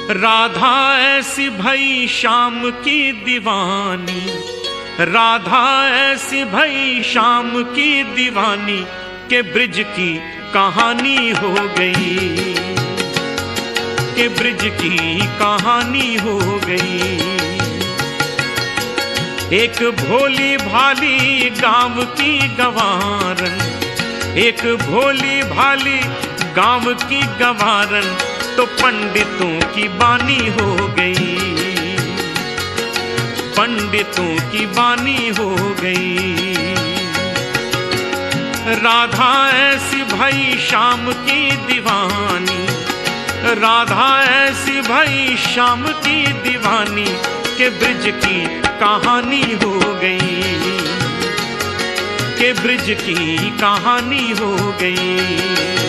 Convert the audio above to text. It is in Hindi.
राधा ऐसी भई श्याम की दीवानी, राधा ऐसी भई श्याम की दीवानी के ब्रिज की कहानी हो गई, के ब्रिज की कहानी हो गई। एक भोली भाली गांव की गंवारन, एक भोली भाली गांव की गंवारन तो पंडितों की बानी हो गई, पंडितों की बानी हो गई। राधा ऐसी भई श्याम की दीवानी, राधा ऐसी भई श्याम की दीवानी के ब्रिज की कहानी हो गई, के ब्रिज की कहानी हो गई।